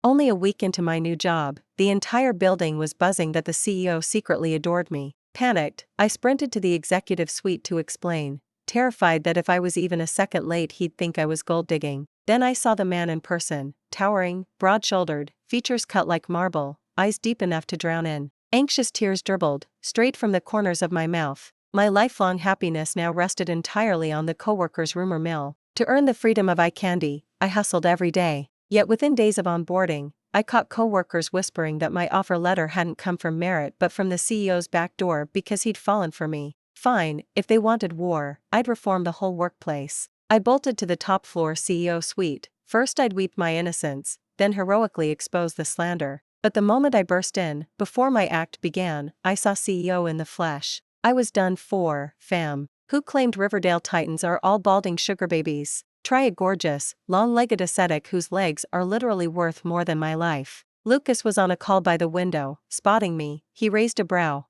Only a week into my new job, the entire building was buzzing that the CEO secretly adored me. Panicked, I sprinted to the executive suite to explain, terrified that if I was even a second late he'd think I was gold digging. Then I saw the man in person, towering, broad-shouldered, features cut like marble, eyes deep enough to drown in. Anxious tears dribbled, straight from the corners of my mouth. My lifelong happiness now rested entirely on the coworker's rumor mill. To earn the freedom of eye candy, I hustled every day. Yet within days of onboarding, I caught coworkers whispering that my offer letter hadn't come from Merit but from the CEO's back door because he'd fallen for me. Fine, if they wanted war, I'd reform the whole workplace. I bolted to the top floor CEO suite. First I'd weep my innocence, then heroically expose the slander. But the moment I burst in, before my act began, I saw CEO in the flesh. I was done for, fam. Who claimed Riverdale Titans are all balding sugar babies? Try a gorgeous, long-legged ascetic whose legs are literally worth more than my life. Lucas was on a call by the window. Spotting me, he raised a brow.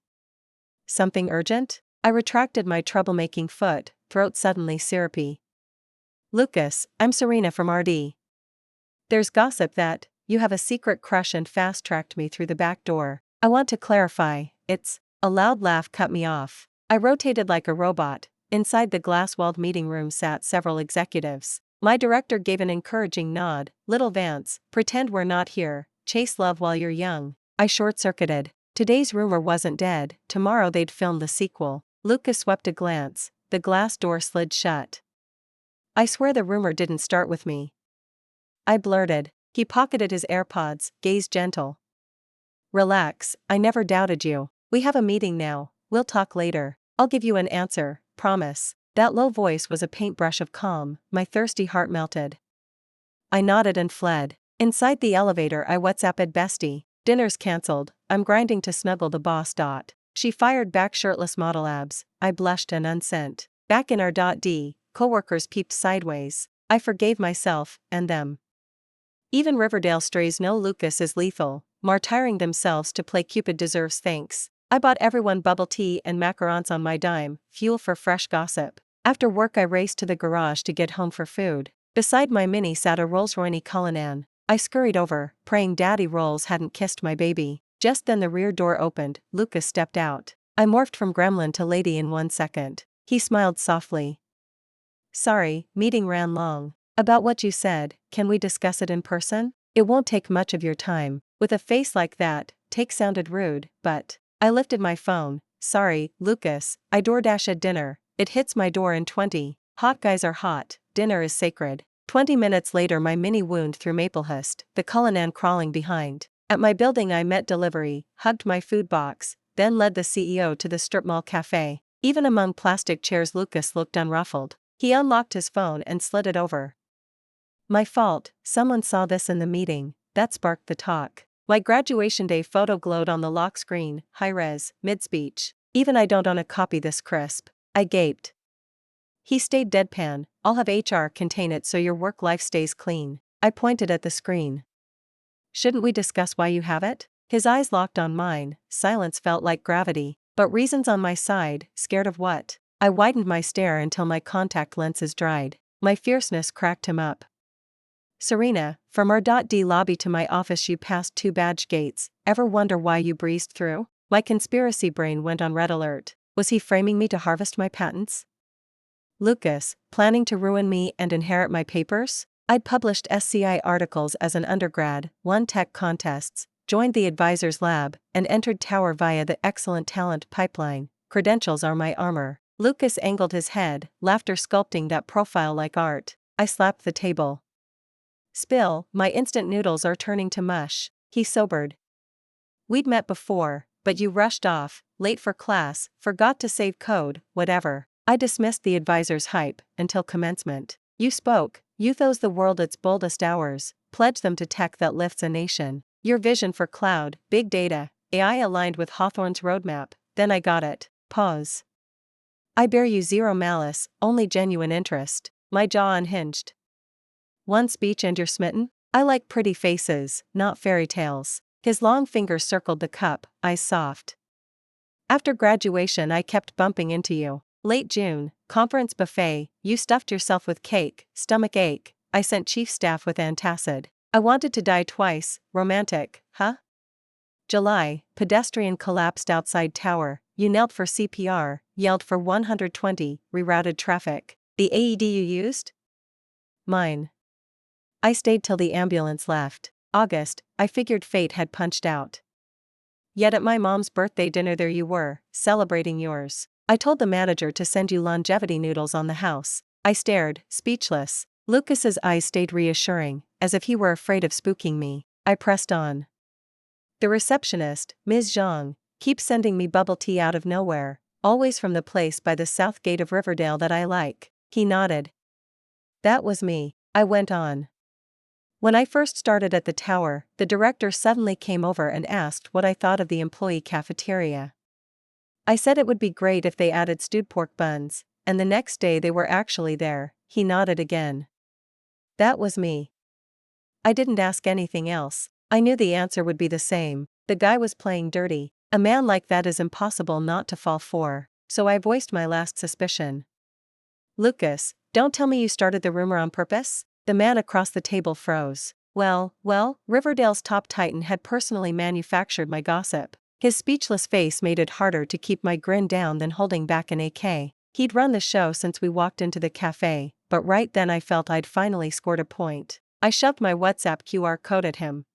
Something urgent? I retracted my troublemaking foot, throat suddenly syrupy. Lucas, I'm Serena from RD. There's gossip that you have a secret crush and fast-tracked me through the back door. I want to clarify, it's... A loud laugh cut me off. I rotated like a robot. Inside the glass-walled meeting room sat several executives. My director gave an encouraging nod. Little Vance, pretend we're not here. Chase love while you're young. I short-circuited. Today's rumor wasn't dead. Tomorrow they'd film the sequel. Lucas swept a glance. The glass door slid shut. I swear the rumor didn't start with me. I blurted. He pocketed his AirPods, gaze gentle. Relax, I never doubted you. We have a meeting now, we'll talk later. I'll give you an answer, promise. That low voice was a paintbrush of calm. My thirsty heart melted. I nodded and fled. Inside the elevator I WhatsApped Bestie. Dinner's cancelled, I'm grinding to snuggle the boss. She fired back shirtless model abs. I blushed and unsent. Back in our D, coworkers peeped sideways. I forgave myself, and them. Even Riverdale strays know Lucas is lethal. Martyring themselves to play Cupid deserves thanks. I bought everyone bubble tea and macarons on my dime, fuel for fresh gossip. After work I raced to the garage to get home for food. Beside my Mini sat a Rolls-Royce Cullinan. I scurried over, praying Daddy Rolls hadn't kissed my baby. Just then the rear door opened. Lucas stepped out. I morphed from gremlin to lady in 1 second. He smiled softly. Sorry, meeting ran long. About what you said, can we discuss it in person? It won't take much of your time. With a face like that, take sounded rude, but... I lifted my phone. Sorry, Lucas, I DoorDashed dinner. It hits my door in 20. Hot guys are hot, dinner is sacred. 20 minutes later my Mini wound through Maplehurst, the Cullinan crawling behind. At my building I met delivery, hugged my food box, then led the CEO to the strip mall cafe. Even among plastic chairs Lucas looked unruffled. He unlocked his phone and slid it over. My fault, someone saw this in the meeting. That sparked the talk. My graduation day photo glowed on the lock screen, high-res, mid-speech. Even I don't own a copy this crisp. I gaped. He stayed deadpan. I'll have HR contain it so your work life stays clean. I pointed at the screen. Shouldn't we discuss why you have it? His eyes locked on mine. Silence felt like gravity. But reason's on my side. Scared of what? I widened my stare until my contact lenses dried. My fierceness cracked him up. Serena, from our D lobby to my office you passed 2 badge gates. Ever wonder why you breezed through? My conspiracy brain went on red alert. Was he framing me to harvest my patents? Lucas, planning to ruin me and inherit my papers? I'd published SCI articles as an undergrad, won tech contests, joined the advisor's lab, and entered Tower via the excellent talent pipeline. Credentials are my armor. Lucas angled his head, laughter sculpting that profile like art. I slapped the table. Spill, my instant noodles are turning to mush. He sobered. We'd met before, but you rushed off, late for class, forgot to save code, whatever. I dismissed the advisor's hype, until commencement. You spoke, Youthos the world its boldest hours, pledge them to tech that lifts a nation. Your vision for cloud, big data, AI aligned with Hawthorne's roadmap, then I got it. Pause. I bear you zero malice, only genuine interest. My jaw unhinged. One speech and you're smitten? I like pretty faces, not fairy tales. His long fingers circled the cup, eyes soft. After graduation I kept bumping into you. Late June, conference buffet, you stuffed yourself with cake, stomach ache. I sent chief staff with antacid. I wanted to die twice, romantic, huh? July, pedestrian collapsed outside tower, you knelt for CPR, yelled for 120, rerouted traffic. The AED you used? Mine. I stayed till the ambulance left. August, I figured fate had punched out. Yet at my mom's birthday dinner there you were, celebrating yours. I told the manager to send you longevity noodles on the house. I stared, speechless. Lucas's eyes stayed reassuring, as if he were afraid of spooking me. I pressed on. The receptionist, Ms. Zhang, keeps sending me bubble tea out of nowhere, always from the place by the south gate of Riverdale that I like. He nodded. That was me. I went on. When I first started at the tower, the director suddenly came over and asked what I thought of the employee cafeteria. I said it would be great if they added stewed pork buns, and the next day they were actually there. He nodded again. That was me. I didn't ask anything else. I knew the answer would be the same. The guy was playing dirty. A man like that is impossible not to fall for, so I voiced my last suspicion. Lucas, don't tell me you started the rumor on purpose? The man across the table froze. Well, Riverdale's top titan had personally manufactured my gossip. His speechless face made it harder to keep my grin down than holding back an AK. He'd run the show since we walked into the cafe, but right then I felt I'd finally scored a point. I shoved my WhatsApp QR code at him.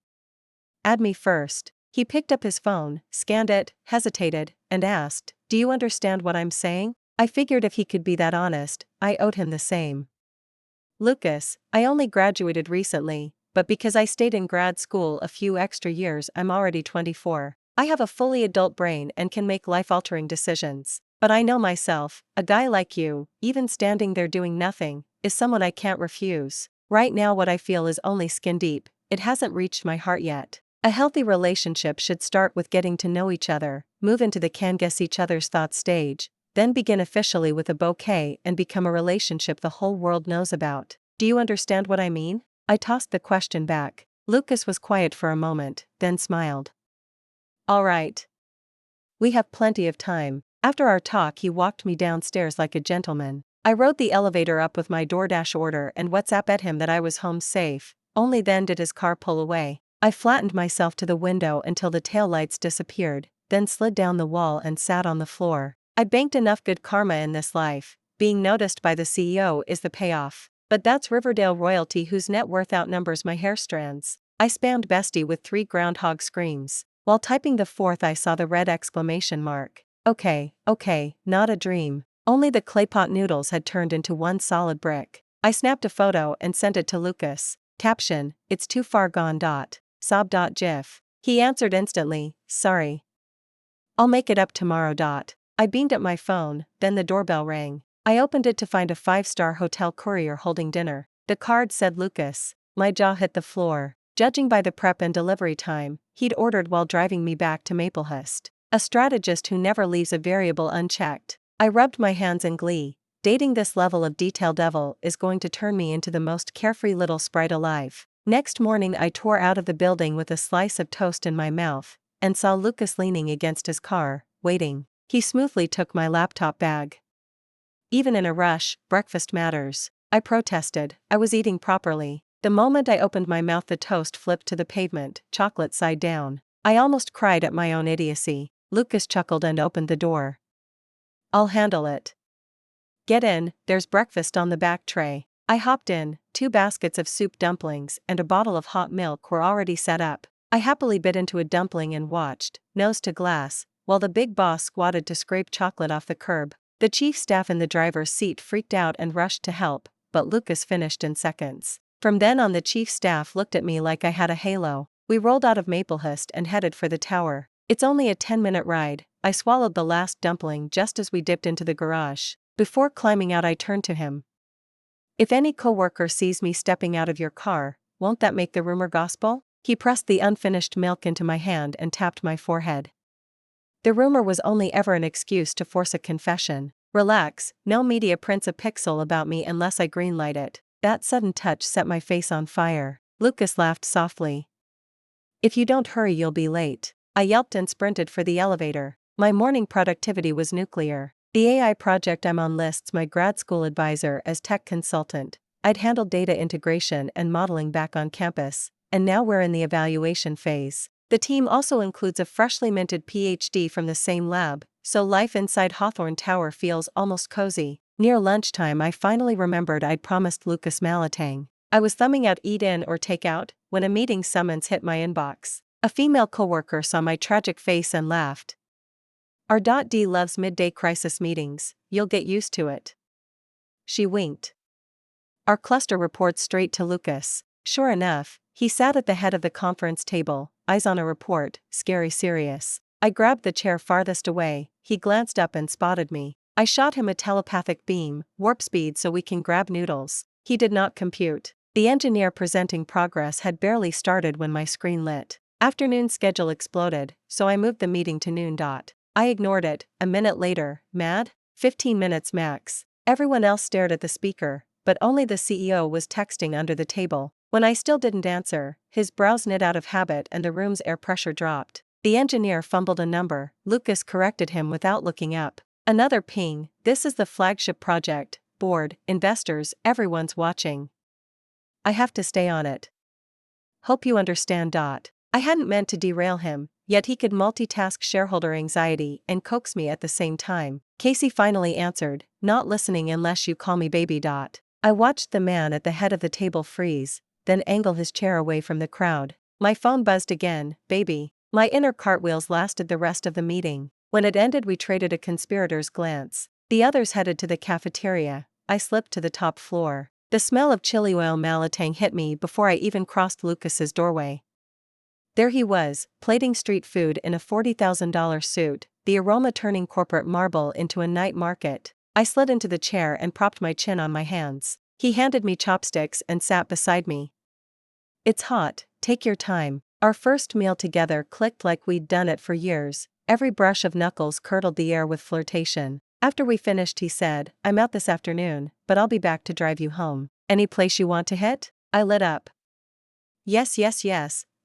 Add me first. He picked up his phone, scanned it, hesitated, and asked, do you understand what I'm saying? I figured if he could be that honest, I owed him the same. Lucas, I only graduated recently, but because I stayed in grad school a few extra years I'm already 24. I have a fully adult brain and can make life-altering decisions. But I know myself, a guy like you, even standing there doing nothing, is someone I can't refuse. Right now what I feel is only skin deep, it hasn't reached my heart yet. A healthy relationship should start with getting to know each other, move into the can guess each other's thoughts stage, then begin officially with a bouquet and become a relationship the whole world knows about. Do you understand what I mean? I tossed the question back. Lucas was quiet for a moment, then smiled. All right. We have plenty of time. After our talk he walked me downstairs like a gentleman. I rode the elevator up with my DoorDash order and WhatsApp at him that I was home safe. Only then did his car pull away. I flattened myself to the window until the taillights disappeared, then slid down the wall and sat on the floor. I banked enough good karma in this life. Being noticed by the CEO is the payoff. But that's Riverdale royalty whose net worth outnumbers my hair strands. I spammed bestie with 3 groundhog screams. While typing the fourth I saw the red exclamation mark. Okay, not a dream. Only the claypot noodles had turned into one solid brick. I snapped a photo and sent it to Lucas. Caption, it's too far gone. Sob.gif. He answered instantly, sorry. I'll make it up tomorrow. I beamed at my phone, then the doorbell rang. I opened it to find a 5-star hotel courier holding dinner. The card said Lucas. My jaw hit the floor. Judging by the prep and delivery time, he'd ordered while driving me back to Maplehurst. A strategist who never leaves a variable unchecked. I rubbed my hands in glee. Dating this level of detail devil is going to turn me into the most carefree little sprite alive. Next morning I tore out of the building with a slice of toast in my mouth, and saw Lucas leaning against his car, waiting. He smoothly took my laptop bag. Even in a rush, breakfast matters. I protested. I was eating properly. The moment I opened my mouth the toast flipped to the pavement, chocolate side down. I almost cried at my own idiocy. Lucas chuckled and opened the door. I'll handle it. Get in, there's breakfast on the back tray. I hopped in. 2 baskets of soup dumplings and a bottle of hot milk were already set up. I happily bit into a dumpling and watched, nose to glass, while the big boss squatted to scrape chocolate off the curb. The chief staff in the driver's seat freaked out and rushed to help, but Lucas finished in seconds. From then on the chief staff looked at me like I had a halo. We rolled out of Maplehurst and headed for the tower. It's only a 10-minute ride. I swallowed the last dumpling just as we dipped into the garage. Before climbing out I turned to him. If any coworker sees me stepping out of your car, won't that make the rumor gospel? He pressed the unfinished milk into my hand and tapped my forehead. The rumor was only ever an excuse to force a confession. Relax, no media prints a pixel about me unless I greenlight it. That sudden touch set my face on fire. Lucas laughed softly. If you don't hurry you'll be late. I yelped and sprinted for the elevator. My morning productivity was nuclear. The AI project I'm on lists my grad school advisor as tech consultant. I'd handled data integration and modeling back on campus, and now we're in the evaluation phase. The team also includes a freshly minted PhD from the same lab, so life inside Hawthorne Tower feels almost cozy. Near lunchtime, I finally remembered I'd promised Lucas Malatang. I was thumbing out eat in or take out when a meeting summons hit my inbox. A female coworker saw my tragic face and laughed. "Our D loves midday crisis meetings, you'll get used to it." She winked. Our cluster reports straight to Lucas. Sure enough, he sat at the head of the conference table, eyes on a report, scary serious. I grabbed the chair farthest away, he glanced up and spotted me. I shot him a telepathic beam, warp speed so we can grab noodles. He did not compute. The engineer presenting progress had barely started when my screen lit. Afternoon schedule exploded, so I moved the meeting to noon. I ignored it. A minute later, mad? 15 minutes max. Everyone else stared at the speaker, but only the CEO was texting under the table. When I still didn't answer, his brows knit out of habit and the room's air pressure dropped. The engineer fumbled a number. Lucas corrected him without looking up. Another ping. This is the flagship project. Board, investors, everyone's watching. I have to stay on it. Hope you understand. I hadn't meant to derail him, yet he could multitask shareholder anxiety and coax me at the same time. Casey finally answered, "Not listening unless you call me baby." I watched the man at the head of the table freeze, then angle his chair away from the crowd. My phone buzzed again. Baby. My inner cartwheels lasted the rest of the meeting. When it ended, we traded a conspirator's glance. The others headed to the cafeteria. I slipped to the top floor. The smell of chili oil Malatang hit me before I even crossed Lucas's doorway. There he was, plating street food in a $40,000 suit, the aroma turning corporate marble into a night market. I slid into the chair and propped my chin on my hands. He handed me chopsticks and sat beside me. "It's hot, take your time." Our first meal together clicked like we'd done it for years. Every brush of knuckles curdled the air with flirtation. After we finished, he said, "I'm out this afternoon, but I'll be back to drive you home. Any place you want to hit?" I lit up. Yes.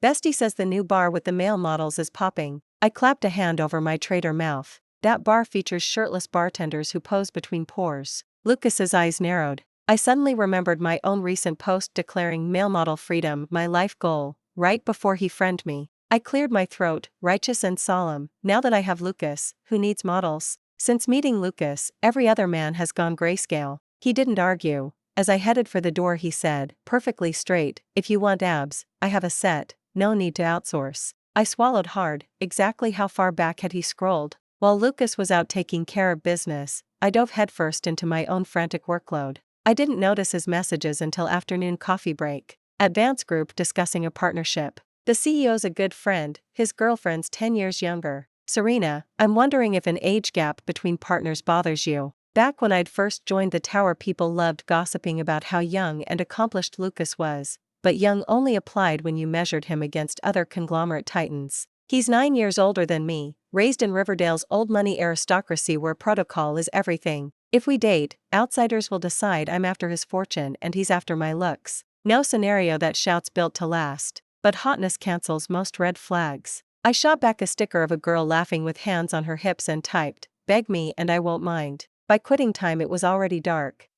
Bestie says the new bar with the male models is popping." I clapped a hand over my trader mouth. "That bar features shirtless bartenders who pose between pours." Lucas's eyes narrowed. I suddenly remembered my own recent post declaring male model freedom my life goal, right before he friended me. I cleared my throat, righteous and solemn. Now that I have Lucas, who needs models? Since meeting Lucas, every other man has gone grayscale. He didn't argue. As I headed for the door, he said, perfectly straight, "If you want abs, I have a set. No need to outsource." I swallowed hard. Exactly how far back had he scrolled? While Lucas was out taking care of business, I dove headfirst into my own frantic workload. I didn't notice his messages until afternoon coffee break. Advance group discussing a partnership. The CEO's a good friend, his girlfriend's 10 years younger. "Serena, I'm wondering if an age gap between partners bothers you." Back when I'd first joined the tower, people loved gossiping about how young and accomplished Lucas was, but young only applied when you measured him against other conglomerate titans. He's 9 years older than me, raised in Riverdale's old money aristocracy where protocol is everything. If we date, outsiders will decide I'm after his fortune and he's after my looks. No scenario that shouts built to last, but hotness cancels most red flags. I shot back a sticker of a girl laughing with hands on her hips and typed, "Beg me and I won't mind." By quitting time it was already dark.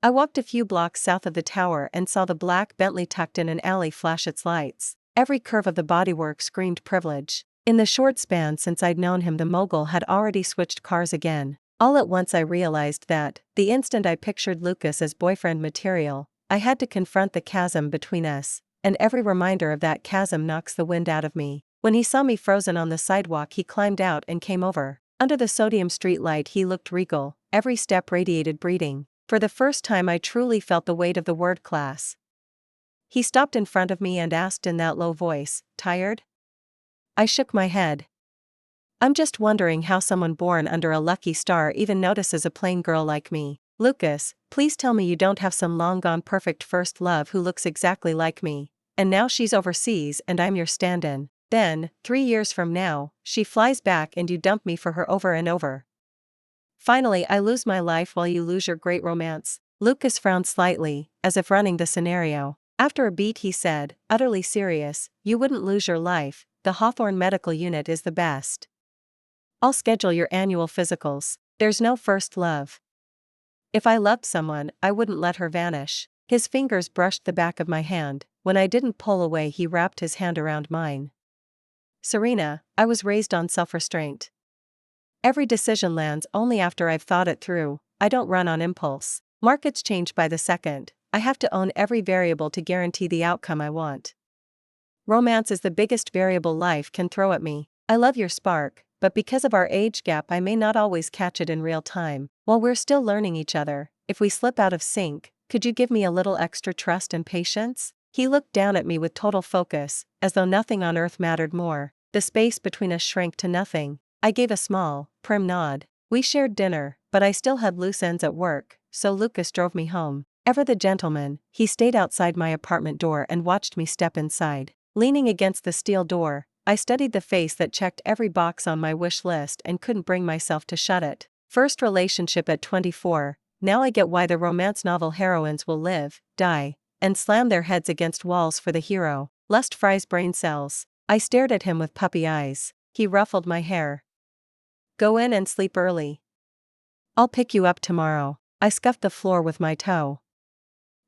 I walked a few blocks south of the tower and saw the black Bentley tucked in an alley flash its lights. Every curve of the bodywork screamed privilege. In the short span since I'd known him, the mogul had already switched cars again. All at once I realized that, the instant I pictured Lucas as boyfriend material, I had to confront the chasm between us, and every reminder of that chasm knocks the wind out of me. When he saw me frozen on the sidewalk, he climbed out and came over. Under the sodium streetlight he looked regal, every step radiated breeding. For the first time I truly felt the weight of the word class. He stopped in front of me and asked in that low voice, "Tired?" I shook my head. "I'm just wondering how someone born under a lucky star even notices a plain girl like me." "Lucas, please tell me you don't have some long-gone perfect first love who looks exactly like me, and now she's overseas and I'm your stand-in. Then, 3 years from now, she flies back and you dump me for her over and over. Finally I lose my life while you lose your great romance." Lucas frowned slightly, as if running the scenario. After a beat he said, utterly serious, "You wouldn't lose your life, the Hawthorne Medical Unit is the best. I'll schedule your annual physicals. There's no first love. If I loved someone, I wouldn't let her vanish." His fingers brushed the back of my hand. When I didn't pull away, he wrapped his hand around mine. Serena, I was raised on self-restraint. Every decision lands only after I've thought it through. I don't run on impulse. Markets change by the second. I have to own every variable to guarantee the outcome I want. Romance is the biggest variable life can throw at me. I love your spark, but because of our age gap, I may not always catch it in real time. While we're still learning each other, if we slip out of sync, could you give me a little extra trust and patience? He looked down at me with total focus, as though nothing on earth mattered more. The space between us shrank to nothing. I gave a small, prim nod. We shared dinner, but I still had loose ends at work, so Lucas drove me home. Ever the gentleman, he stayed outside my apartment door and watched me step inside. Leaning against the steel door, I studied the face that checked every box on my wish list and couldn't bring myself to shut it. First relationship at 24, now I get why the romance novel heroines will live, die, and slam their heads against walls for the hero. Lust fries brain cells. I stared at him with puppy eyes. He ruffled my hair. Go in and sleep early. I'll pick you up tomorrow. I scuffed the floor with my toe.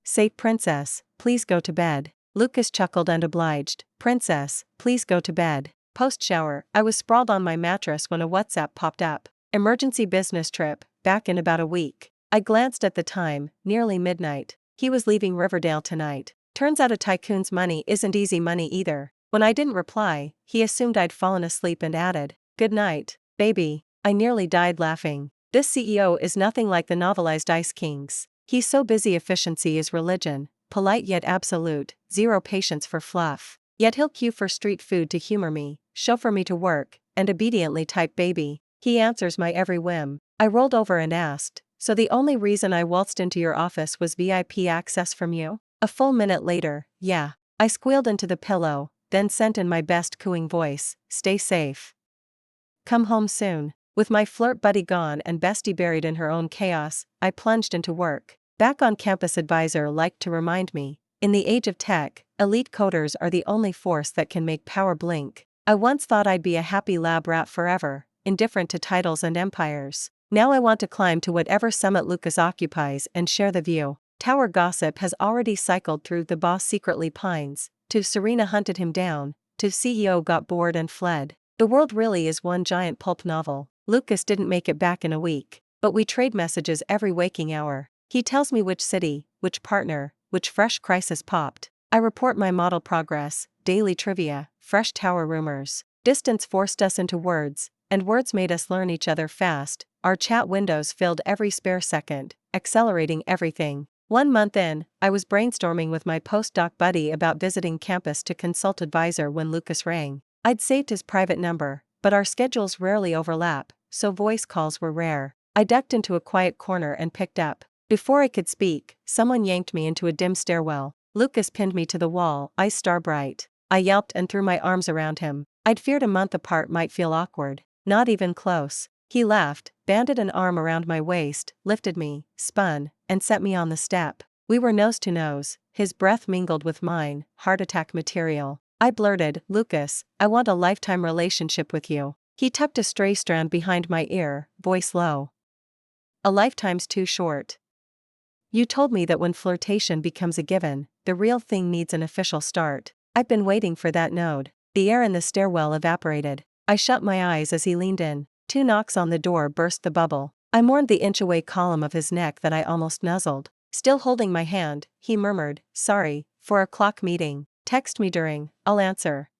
Say, princess, please go to bed. Lucas chuckled and obliged. Princess, please go to bed. Post-shower, I was sprawled on my mattress when a WhatsApp popped up. Emergency business trip, back in about a week. I glanced at the time, nearly midnight. He was leaving Riverdale tonight. Turns out a tycoon's money isn't easy money either. When I didn't reply, he assumed I'd fallen asleep and added, "Good night, baby." I nearly died laughing. This CEO is nothing like the novelized Ice Kings. He's so busy efficiency is religion, polite yet absolute, zero patience for fluff. Yet he'll queue for street food to humor me, chauffeur me to work, and obediently type baby. He answers my every whim. I rolled over and asked, so the only reason I waltzed into your office was VIP access from you? A full minute later, yeah. I squealed into the pillow, then sent in my best cooing voice, stay safe. Come home soon. With my flirt buddy gone and bestie buried in her own chaos, I plunged into work. Back on campus, advisor liked to remind me, in the age of tech, elite coders are the only force that can make power blink. I once thought I'd be a happy lab rat forever, indifferent to titles and empires. Now I want to climb to whatever summit Lucas occupies and share the view. Tower gossip has already cycled through the boss secretly pines, to Serena hunted him down, to CEO got bored and fled. The world really is one giant pulp novel. Lucas didn't make it back in a week, but we trade messages every waking hour. He tells me which city, which partner, which fresh crisis popped. I report my model progress, daily trivia, fresh tower rumors. Distance forced us into words, and words made us learn each other fast. Our chat windows filled every spare second, accelerating everything. 1 month in, I was brainstorming with my postdoc buddy about visiting campus to consult advisor when Lucas rang. I'd saved his private number, but our schedules rarely overlap, so voice calls were rare. I ducked into a quiet corner and picked up. Before I could speak, someone yanked me into a dim stairwell. Lucas pinned me to the wall, eyes star-bright. I yelped and threw my arms around him. I'd feared a month apart might feel awkward. Not even close. He laughed, banded an arm around my waist, lifted me, spun, and set me on the step. We were nose to nose, his breath mingled with mine, heart attack material. I blurted, Lucas, I want a lifetime relationship with you. He tucked a stray strand behind my ear, voice low. A lifetime's too short. You told me that when flirtation becomes a given, the real thing needs an official start. I've been waiting for that node. The air in the stairwell evaporated. I shut my eyes as he leaned in. 2 knocks on the door burst the bubble. I mourned the inch-away column of his neck that I almost nuzzled. Still holding my hand, he murmured, sorry, 4 o'clock meeting. Text me during, I'll answer.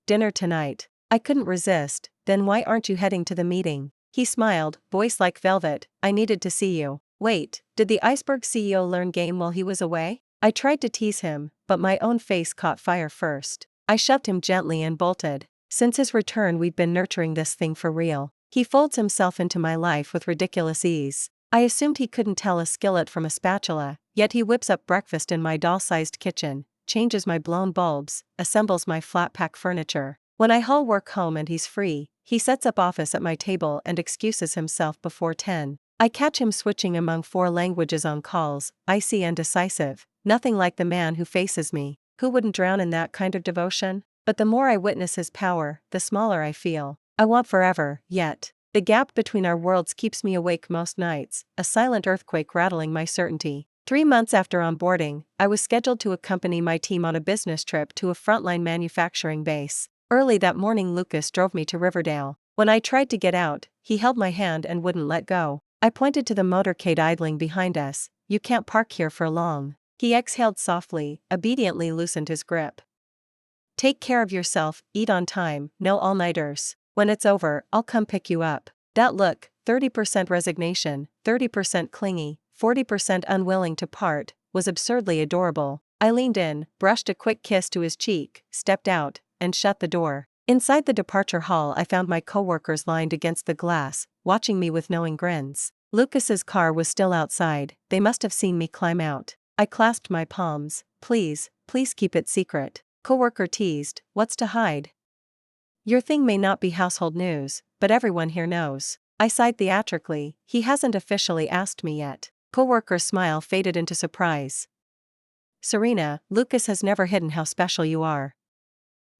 Dinner tonight. I couldn't resist. Then why aren't you heading to the meeting? He smiled, voice like velvet, I needed to see you. Wait, did the iceberg CEO learn game while he was away? I tried to tease him, but my own face caught fire first. I shoved him gently and bolted. Since his return we'd been nurturing this thing for real. He folds himself into my life with ridiculous ease. I assumed he couldn't tell a skillet from a spatula, yet he whips up breakfast in my doll-sized kitchen, changes my blown bulbs, assembles my flat-pack furniture. When I haul work home and he's free, he sets up office at my table and excuses himself before 10. I catch him switching among 4 languages on calls, icy and decisive, nothing like the man who faces me. Who wouldn't drown in that kind of devotion? But the more I witness his power, the smaller I feel. I want forever, yet. The gap between our worlds keeps me awake most nights, a silent earthquake rattling my certainty. 3 months after onboarding, I was scheduled to accompany my team on a business trip to a frontline manufacturing base. Early that morning, Lucas drove me to Riverdale. When I tried to get out, he held my hand and wouldn't let go. I pointed to the motorcade idling behind us. "You can't park here for long." He exhaled softly, obediently loosened his grip. "Take care of yourself, eat on time, no all-nighters. When it's over, I'll come pick you up." That look, 30% resignation, 30% clingy, 40% unwilling to part, was absurdly adorable. I leaned in, brushed a quick kiss to his cheek, stepped out, and shut the door. Inside the departure hall, I found my coworkers lined against the glass, watching me with knowing grins. Lucas's car was still outside. They must have seen me climb out. I clasped my palms. "Please, please keep it secret." Coworker teased, "What's to hide? Your thing may not be household news, but everyone here knows." I sighed theatrically. "He hasn't officially asked me yet." Coworker's smile faded into surprise. "Serena, Lucas has never hidden how special you are.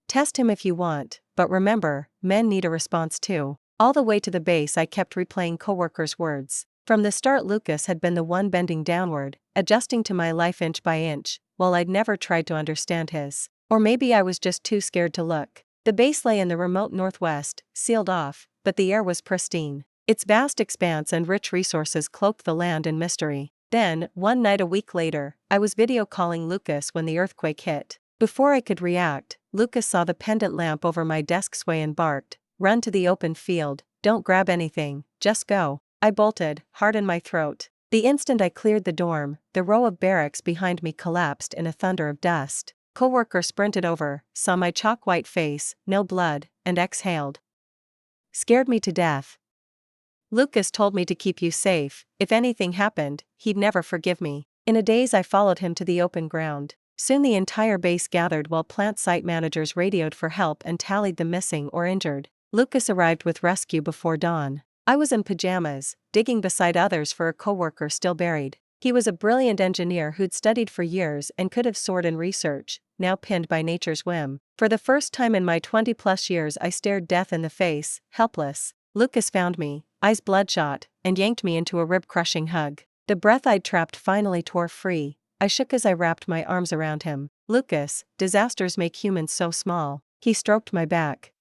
Test him if you want, but remember, men need a response too." All the way to the base, I kept replaying coworkers' words. From the start, Lucas had been the one bending downward, adjusting to my life inch by inch, while I'd never tried to understand his. Or maybe I was just too scared to look. The base lay in the remote northwest, sealed off, but the air was pristine. Its vast expanse and rich resources cloaked the land in mystery. Then, one night a week later, I was video calling Lucas when the earthquake hit. Before I could react, Lucas saw the pendant lamp over my desk sway and barked, "Run to the open field, don't grab anything, just go." I bolted, heart in my throat. The instant I cleared the dorm, the row of barracks behind me collapsed in a thunder of dust. Coworker sprinted over, saw my chalk-white face, no blood, and exhaled. "Scared me to death. Lucas told me to keep you safe. If anything happened, he'd never forgive me." In a daze, I followed him to the open ground. Soon the entire base gathered while plant site managers radioed for help and tallied the missing or injured. Lucas arrived with rescue before dawn. I was in pajamas, digging beside others for a coworker still buried. He was a brilliant engineer who'd studied for years and could have soared in research, now pinned by nature's whim. For the first time in my 20-plus years, I stared death in the face, helpless. Lucas found me, eyes bloodshot, and yanked me into a rib-crushing hug. The breath I'd trapped finally tore free. I shook as I wrapped my arms around him. "Lucas, disasters make humans so small." He stroked my back.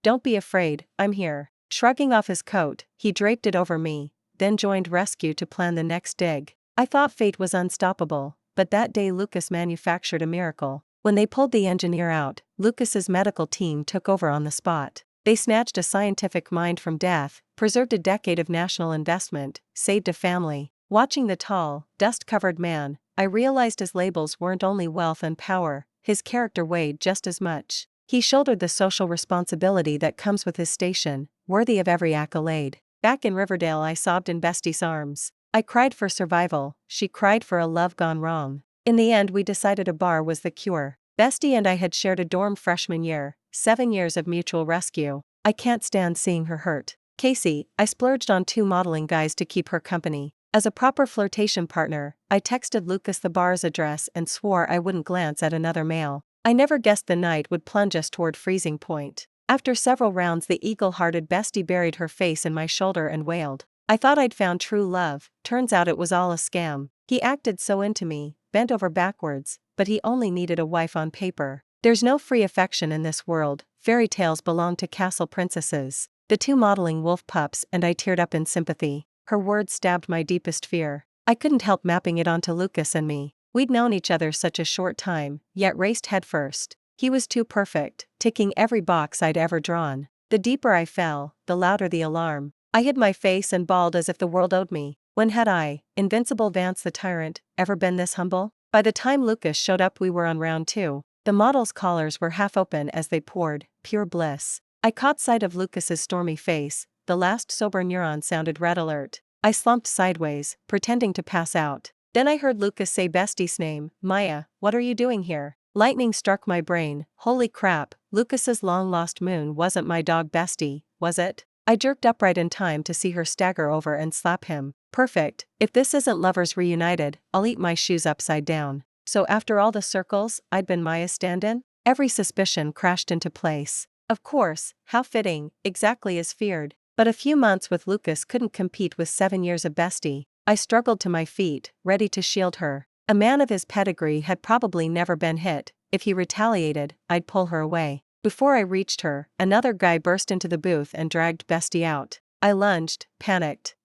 "Don't be afraid, I'm here." Shrugging off his coat, he draped it over me, then joined rescue to plan the next dig. I thought fate was unstoppable, but that day Lucas manufactured a miracle. When they pulled the engineer out, Lucas's medical team took over on the spot. They snatched a scientific mind from death, preserved a decade of national investment, saved a family. Watching the tall, dust-covered man, I realized his labels weren't only wealth and power, his character weighed just as much. He shouldered the social responsibility that comes with his station, worthy of every accolade. Back in Riverdale, I sobbed in Bestie's arms. I cried for survival, she cried for a love gone wrong. In the end, we decided a bar was the cure. Bestie and I had shared a dorm freshman year, 7 years of mutual rescue. I can't stand seeing her hurt. Casey, I splurged on 2 modeling guys to keep her company. As a proper flirtation partner, I texted Lucas the bar's address and swore I wouldn't glance at another male. I never guessed the night would plunge us toward freezing point. After several rounds, the eagle-hearted Bestie buried her face in my shoulder and wailed. I thought I'd found true love, turns out it was all a scam. He acted so into me, bent over backwards, but he only needed a wife on paper. There's no free affection in this world, fairy tales belong to castle princesses. The 2 modeling wolf pups and I teared up in sympathy. Her words stabbed my deepest fear. I couldn't help mapping it onto Lucas and me. We'd known each other such a short time, yet raced headfirst. He was too perfect, ticking every box I'd ever drawn. The deeper I fell, the louder the alarm. I hid my face and bawled as if the world owed me. When had I, Invincible Vance the Tyrant, ever been this humble? By the time Lucas showed up, we were on round 2. The models' collars were half open as they poured, pure bliss. I caught sight of Lucas's stormy face. The last sober neuron sounded red alert. I slumped sideways, pretending to pass out. Then I heard Lucas say Bestie's name. "Maya, what are you doing here?" Lightning struck my brain. Holy crap, Lucas's long-lost moon wasn't my dog Bestie, was it? I jerked upright in time to see her stagger over and slap him. Perfect. If this isn't lovers reunited, I'll eat my shoes upside down. So after all the circles, I'd been Maya's stand-in? Every suspicion crashed into place. Of course, how fitting, exactly as feared. But a few months with Lucas couldn't compete with 7 years of Bestie. I struggled to my feet, ready to shield her. A man of his pedigree had probably never been hit. If he retaliated, I'd pull her away. Before I reached her, another guy burst into the booth and dragged Bestie out. I lunged, panicked.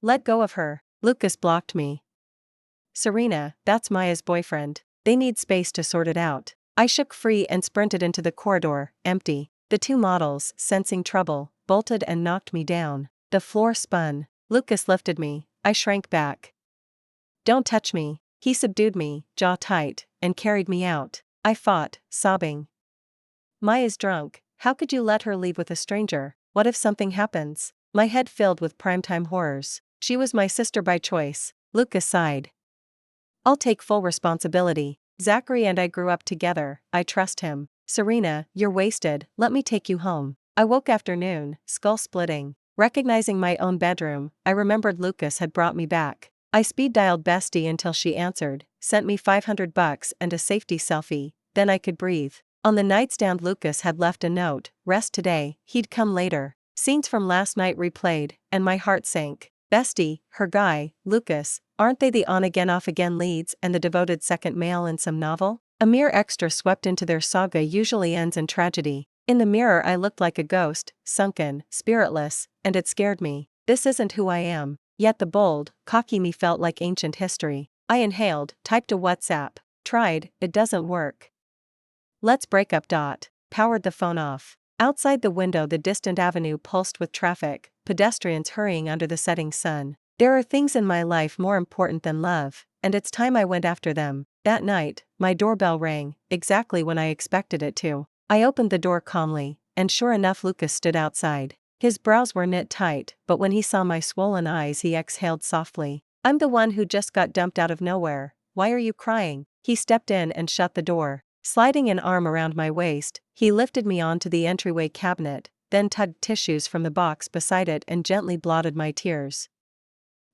Let go of her. Lucas blocked me. Serena, that's Maya's boyfriend. They need space to sort it out. I shook free and sprinted into the corridor, empty. The two models, sensing trouble, bolted and knocked me down. The floor spun. Lucas lifted me. I shrank back. Don't touch me. He subdued me, jaw tight, and carried me out. I fought, sobbing. Maya's drunk. How could you let her leave with a stranger? What if something happens? My head filled with primetime horrors. She was my sister by choice. Lucas sighed. I'll take full responsibility. Zachary and I grew up together. I trust him. Serena, you're wasted. Let me take you home. I woke after noon, skull splitting. Recognizing my own bedroom, I remembered Lucas had brought me back. I speed dialed Bestie until she answered, sent me $500 and a safety selfie. Then I could breathe. On the nightstand Lucas had left a note, rest today, he'd come later. Scenes from last night replayed, and my heart sank. Bestie, her guy, Lucas, aren't they the on-again off-again leads and the devoted second male in some novel? A mere extra swept into their saga usually ends in tragedy. In the mirror I looked like a ghost, sunken, spiritless, and it scared me. This isn't who I am. Yet the bold, cocky me felt like ancient history. I inhaled, typed a WhatsApp. Tried, it doesn't work. Let's break up. Powered the phone off. Outside the window the distant avenue pulsed with traffic, pedestrians hurrying under the setting sun. There are things in my life more important than love, and it's time I went after them. That night, my doorbell rang, exactly when I expected it to. I opened the door calmly, and sure enough Lucas stood outside. His brows were knit tight, but when he saw my swollen eyes he exhaled softly. I'm the one who just got dumped out of nowhere. Why are you crying? He stepped in and shut the door. Sliding an arm around my waist, he lifted me onto the entryway cabinet, then tugged tissues from the box beside it and gently blotted my tears.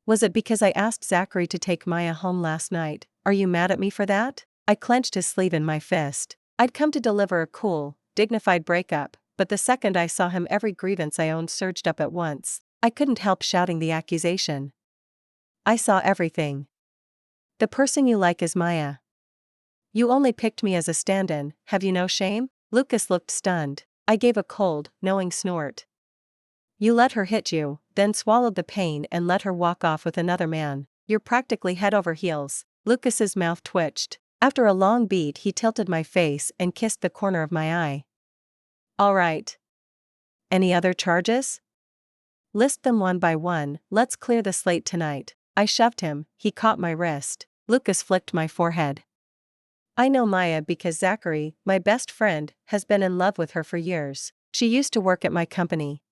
Was it because I asked Zachary to take Maya home last night? Are you mad at me for that? I clenched his sleeve in my fist. I'd come to deliver a cool, dignified breakup, but the second I saw him every grievance I owned surged up at once. I couldn't help shouting the accusation. I saw everything. The person you like is Maya. You only picked me as a stand-in, have you no shame? Lucas looked stunned. I gave a cold, knowing snort. You let her hit you, then swallowed the pain and let her walk off with another man. You're practically head over heels. Lucas's mouth twitched. After a long beat he tilted my face and kissed the corner of my eye. All right. Any other charges? List them one by one, let's clear the slate tonight. I shoved him, he caught my wrist. Lucas flicked my forehead. I know Maya because Zachary, my best friend, has been in love with her for years. She used to work at my company.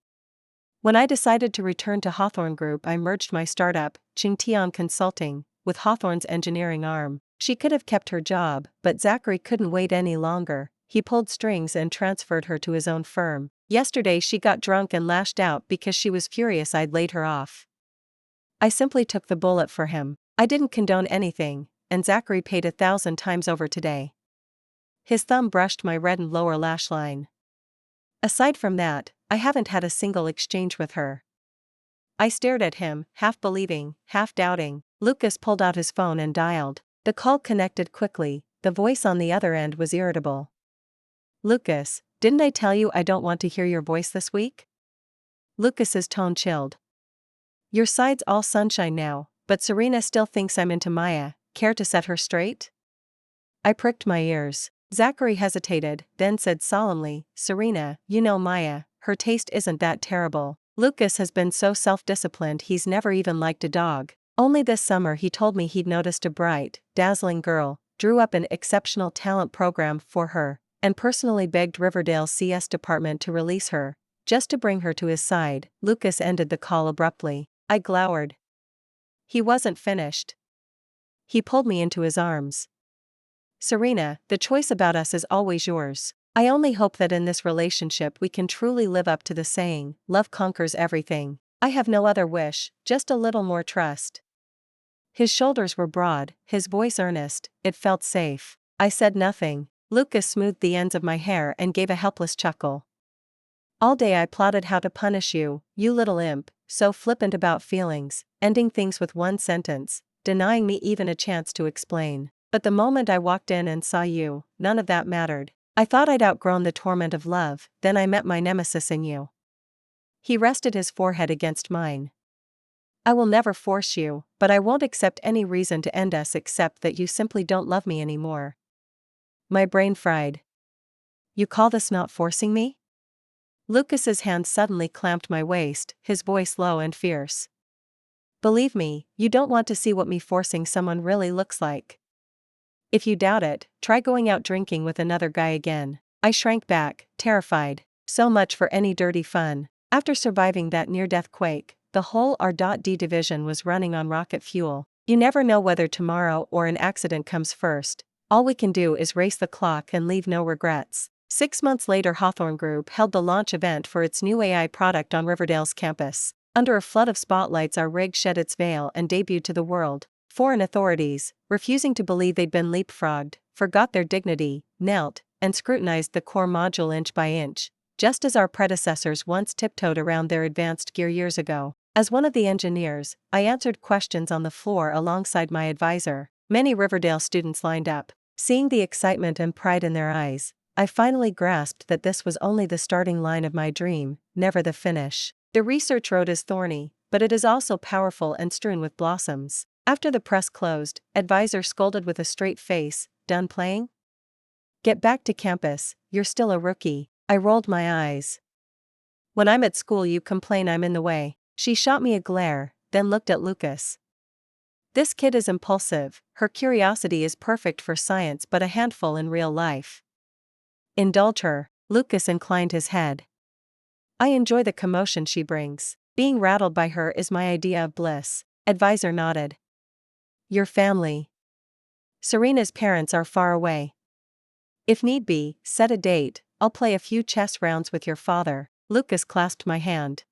When I decided to return to Hawthorne Group I merged my startup, Qingtian Consulting, with Hawthorne's engineering arm. She could have kept her job, but Zachary couldn't wait any longer. He pulled strings and transferred her to his own firm. Yesterday she got drunk and lashed out because she was furious I'd laid her off. I simply took the bullet for him. I didn't condone anything, and Zachary paid 1,000 times over today. His thumb brushed my reddened lower lash line. Aside from that, I haven't had a single exchange with her. I stared at him, half believing, half doubting. Lucas pulled out his phone and dialed. The call connected quickly, the voice on the other end was irritable. Lucas, didn't I tell you I don't want to hear your voice this week? Lucas's tone chilled. Your side's all sunshine now, but Serena still thinks I'm into Maya. Care to set her straight? I pricked my ears. Zachary hesitated, then said solemnly, Serena, you know Maya, her taste isn't that terrible. Lucas has been so self-disciplined he's never even liked a dog. Only this summer he told me he'd noticed a bright, dazzling girl, drew up an exceptional talent program for her, and personally begged Riverdale's CS department to release her, just to bring her to his side. Lucas ended the call abruptly. I glowered. He wasn't finished. He pulled me into his arms. Serena, the choice about us is always yours. I only hope that in this relationship we can truly live up to the saying, love conquers everything. I have no other wish, just a little more trust. His shoulders were broad, his voice earnest, it felt safe. I said nothing. Lucas smoothed the ends of my hair and gave a helpless chuckle. All day I plotted how to punish you, you little imp, so flippant about feelings, ending things with one sentence, denying me even a chance to explain. But the moment I walked in and saw you, none of that mattered. I thought I'd outgrown the torment of love, then I met my nemesis in you. He rested his forehead against mine. I will never force you, but I won't accept any reason to end us except that you simply don't love me anymore. My brain fried. You call this not forcing me? Lucas's hand suddenly clamped my waist, his voice low and fierce. Believe me, you don't want to see what me forcing someone really looks like. If you doubt it, try going out drinking with another guy again. I shrank back, terrified. So much for any dirty fun. After surviving that near-death quake, the whole R.D division was running on rocket fuel. You never know whether tomorrow or an accident comes first. All we can do is race the clock and leave no regrets. 6 months later, Hawthorne Group held the launch event for its new AI product on Riverdale's campus. Under a flood of spotlights, our rig shed its veil and debuted to the world. Foreign authorities, refusing to believe they'd been leapfrogged, forgot their dignity, knelt, and scrutinized the core module inch by inch, just as our predecessors once tiptoed around their advanced gear years ago. As one of the engineers, I answered questions on the floor alongside my advisor. Many Riverdale students lined up. Seeing the excitement and pride in their eyes, I finally grasped that this was only the starting line of my dream, never the finish. The research road is thorny, but it is also powerful and strewn with blossoms. After the press closed, advisor scolded with a straight face, "Done playing? Get back to campus, you're still a rookie." I rolled my eyes. "When I'm at school you complain I'm in the way." She shot me a glare, then looked at Lucas. "This kid is impulsive, her curiosity is perfect for science but a handful in real life. Indulge her." Lucas inclined his head. "I enjoy the commotion she brings. Being rattled by her is my idea of bliss." Advisor nodded. "Your family?" "Serena's parents are far away. If need be, set a date, I'll play a few chess rounds with your father." Lucas clasped my hand.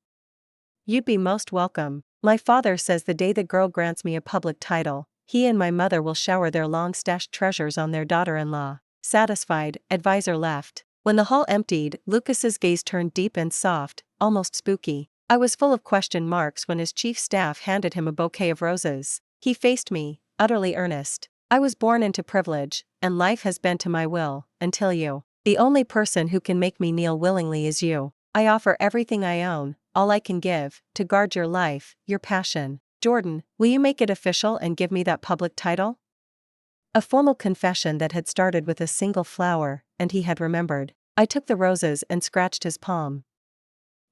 "You'd be most welcome. My father says the day the girl grants me a public title, he and my mother will shower their long-stashed treasures on their daughter-in-law." Satisfied, advisor left. When the hall emptied, Lucas's gaze turned deep and soft, almost spooky. I was full of question marks when his chief staff handed him a bouquet of roses. He faced me, utterly earnest. "I was born into privilege, and life has bent to my will, until you. The only person who can make me kneel willingly is you. I offer everything I own, all I can give, to guard your life, your passion. Jordan, will you make it official and give me that public title?" A formal confession that had started with a single flower, and he had remembered. I took the roses and scratched his palm.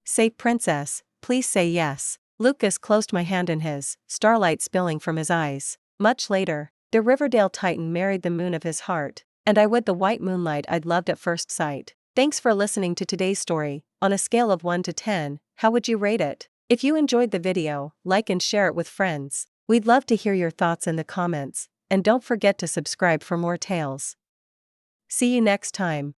"Say princess, please say yes." Lucas closed my hand in his, starlight spilling from his eyes. Much later, the Riverdale Titan married the moon of his heart, and I wed the white moonlight I'd loved at first sight. Thanks for listening to today's story. On a scale of 1 to 10, how would you rate it? If you enjoyed the video, like and share it with friends. We'd love to hear your thoughts in the comments, and don't forget to subscribe for more tales. See you next time.